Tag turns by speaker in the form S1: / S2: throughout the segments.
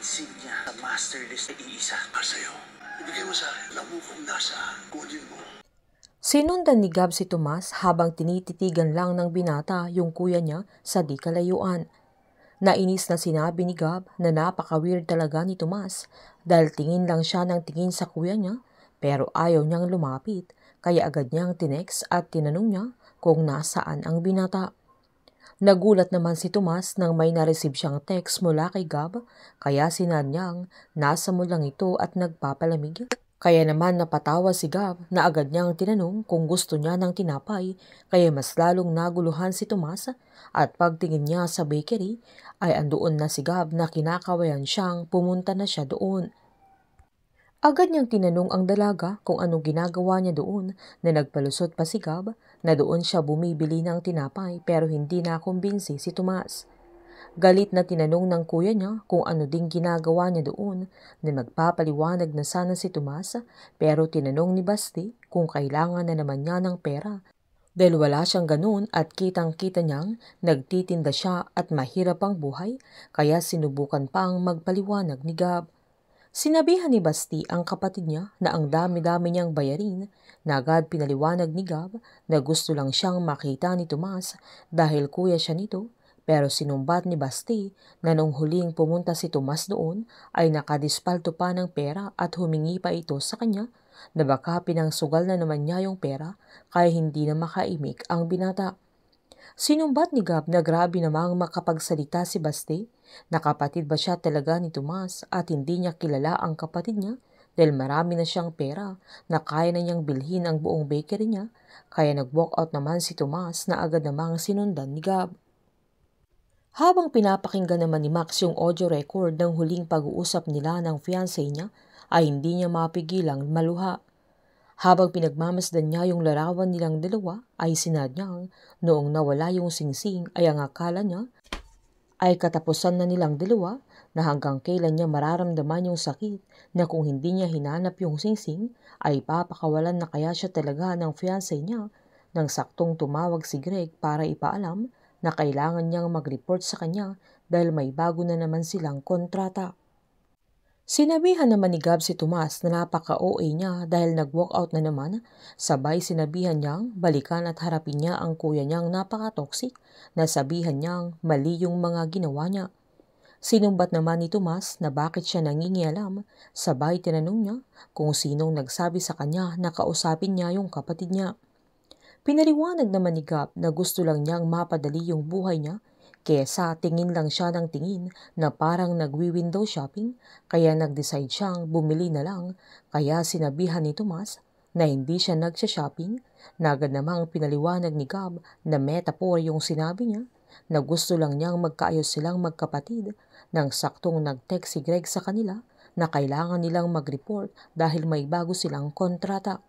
S1: insignia sa master list ay iisa. Sa'yo, ibigay mo sa akin, alam mo kung nasaan, kunin mo.
S2: Sinundan ni Gab si Tomas habang tinititigan lang ng binata yung kuya niya sa di kalayuan. Nainis na sinabi ni Gab na napaka-weird talaga ni Tomas dahil tingin lang siya ng tingin sa kuya niya pero ayaw niyang lumapit kaya agad niyang tinext at tinanong niya kung nasaan ang binata. Nagulat naman si Tomas nang may na-receive siyang text mula kay Gab kaya sinad niyang nasa mo lang ito at nagpapalamig. Kaya naman napatawa si Gab na agad niyang tinanong kung gusto niya ng tinapay kaya mas lalong naguluhan si Tomas at pagtingin niya sa bakery ay andoon na si Gab na kinakawayan siyang pumunta na siya doon. Agad niyang tinanong ang dalaga kung anong ginagawa niya doon na nagpalusot pa si Gab na doon siya bumibili ng tinapay pero hindi na kumbinsi si Tomas. Galit na tinanong ng kuya niya kung ano ding ginagawa niya doon na nagpapaliwanag na sana si Tomas pero tinanong ni Basti kung kailangan na naman niya ng pera dahil wala siyang ganun at kitang-kita niyang nagtitinda siya at mahirap ang buhay kaya sinubukan pang magpaliwanag ni Gab. Sinabihan ni Basti ang kapatid niya na ang dami-dami niyang bayarin na agad pinaliwanag ni Gab na gusto lang siyang makita ni Tomas dahil kuya siya nito. Pero sinumbat ni Basti na nung huling pumunta si Tomas doon ay nakadispalto pa ng pera at humingi pa ito sa kanya na baka pinangsugal na naman niya yung pera kaya hindi na makaimik ang binata. Sinumbat ni Gab na grabe namang makapagsalita si Basti na kapatid ba siya talaga ni Tomas at hindi niya kilala ang kapatid niya dahil marami na siyang pera na kaya na niyang bilhin ang buong bakery niya kaya nag-walk out naman si Tomas na agad namang sinundan ni Gab. Habang pinapakinggan naman ni Max yung audio record ng huling pag-uusap nila ng fiancé niya, ay hindi niya mapigilang maluha. Habang pinagmamasdan niya yung larawan nilang dalawa, ay sinad niyang noong nawala yung singsing ay ang akala niya ay katapusan na nilang dalawa na hanggang kailan niya mararamdaman yung sakit na kung hindi niya hinanap yung singsing ay papakawalan na kaya siya talaga ng fiancé niya nang saktong tumawag si Greg para ipaalam na kailangan niyang mag-report sa kanya dahil may bago na naman silang kontrata. Sinabihan naman ni Gab si Tomas na napaka-OA niya dahil nag-walkout na naman, sabay sinabihan niyang balikan at harapin niya ang kuya niyang napaka-toxic na sabihan niyang mali yung mga ginawa niya. Sinumbat naman ni Tomas na bakit siya nangingialam, sabay tinanong niya kung sinong nagsabi sa kanya na kausapin niya yung kapatid niya. Pinaliwanag naman ni Gab na gusto lang niyang mapadali yung buhay niya kesa tingin lang siya ng tingin na parang nagwi-window shopping kaya nag-decide siyang bumili na lang kaya sinabihan ni Tomas na hindi siya nagsha-shopping na agad namang pinaliwanag ni Gab na metaphor yung sinabi niya na gusto lang niyang magkaayos silang magkapatid nang saktong nag-text si Greg sa kanila na kailangan nilang mag-report dahil may bago silang kontrata.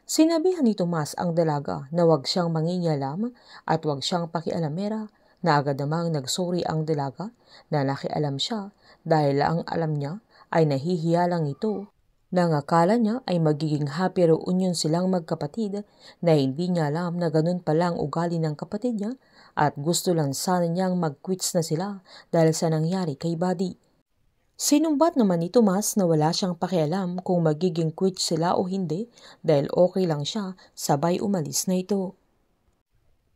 S2: Sinabihan ni Tomas ang dalaga na huwag siyang mangingialam at huwag siyang pakialamera na agad namang nagsorry ang dalaga na nakialam siya dahil ang alam niya ay nahihiya lang ito nang akala niya ay magiging happy reunion silang magkapatid na hindi niya alam na ganun pala ang ugali ng kapatid niya at gusto lang sana niyang mag-quits na sila dahil sa nangyari kay Buddy. Sinumbat naman ni Tomas na wala siyang pakialam kung magiging quit sila o hindi dahil okay lang siya, sabay umalis na ito.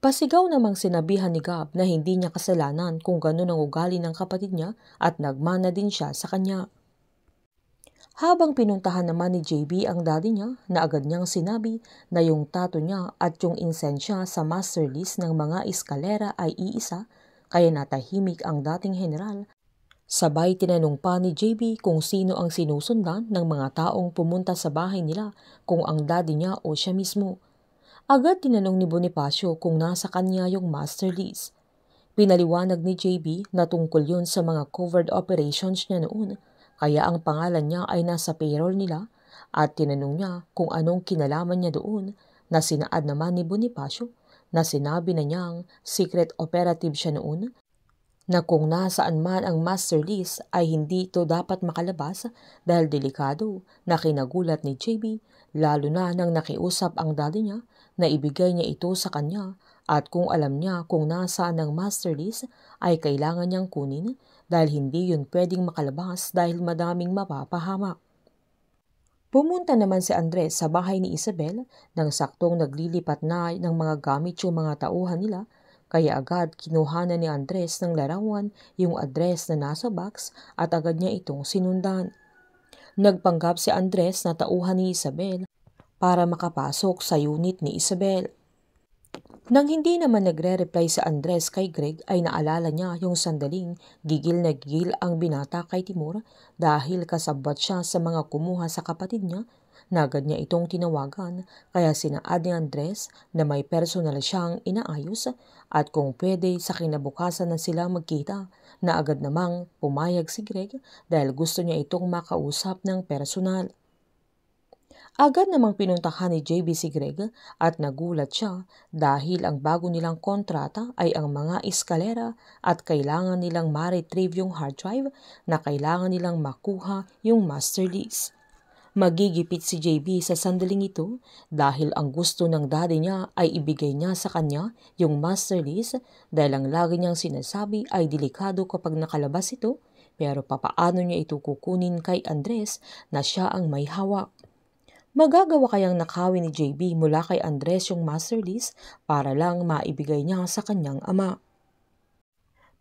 S2: Pasigaw namang sinabihan ni Gab na hindi niya kasalanan kung ganun ang ugali ng kapatid niya at nagmana din siya sa kanya. Habang pinuntahan naman ni JB ang daddy niya na agad niyang sinabi na yung tato niya at yung insensya sa master list ng mga eskalera ay iisa kaya natahimik ang dating general. Sabay tinanong pa ni JB kung sino ang sinusundan ng mga taong pumunta sa bahay nila kung ang daddy niya o siya mismo. Agad tinanong ni Bonifacio kung nasa kanya yung master list. Pinaliwanag ni JB na tungkol yun sa mga covered operations niya noon kaya ang pangalan niya ay nasa payroll nila at tinanong niya kung anong kinalaman niya doon na sinaad naman ni Bonifacio na sinabi na niyang secret operative siya noon na kung nasaan man ang master list ay hindi ito dapat makalabas dahil delikado na kinagulat ni JB lalo na nang nakiusap ang daddy niya na ibigay niya ito sa kanya at kung alam niya kung nasaan ang master list ay kailangan niyang kunin dahil hindi yun pwedeng makalabas dahil madaming mapapahamak. Pumunta naman si Andres sa bahay ni Isabel nang saktong naglilipat na ng mga gamit yung mga tauhan nila, kaya agad kinuhanan ni Andres ng larawan yung address na nasa box at agad niya itong sinundan. Nagpanggap si Andres na tauhan ni Isabel para makapasok sa unit ni Isabel. Nang hindi naman nagre-reply si Andres kay Greg ay naalala niya yung sandaling gigil na gigil ang binata kay Timur dahil kasabwat siya sa mga kumuha sa kapatid niya. Agad niya itong tinawagan kaya sinaad ni Andres na may personal siyang inaayos at kung pwede sa kinabukasan na sila magkita, na agad namang pumayag si Greg dahil gusto niya itong makausap ng personal. Agad namang pinuntahan ni JB si Greg at nagulat siya dahil ang bago nilang kontrata ay ang mga eskalera at kailangan nilang ma-retrieve yung hard drive na kailangan nilang makuha yung master lease. Magigipit si JB sa sandaling ito dahil ang gusto ng daddy niya ay ibigay niya sa kanya yung master lease dahil ang lagi niyang sinasabi ay delikado kapag nakalabas ito, pero papaano niya ito kukunin kay Andres na siya ang may hawak. Magagawa kayang nakawin ni JB mula kay Andres yung master lease para lang maibigay niya sa kanyang ama.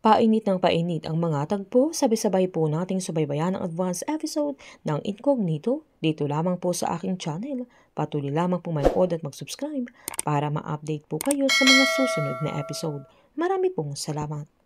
S2: Painit ng painit ang mga tagpo, sabay-sabay po nating subaybayan ang advance episode ng Incognito dito lamang po sa aking channel. Patuloy lamang po manood at mag-subscribe para ma-update po kayo sa mga susunod na episode. Marami pong salamat.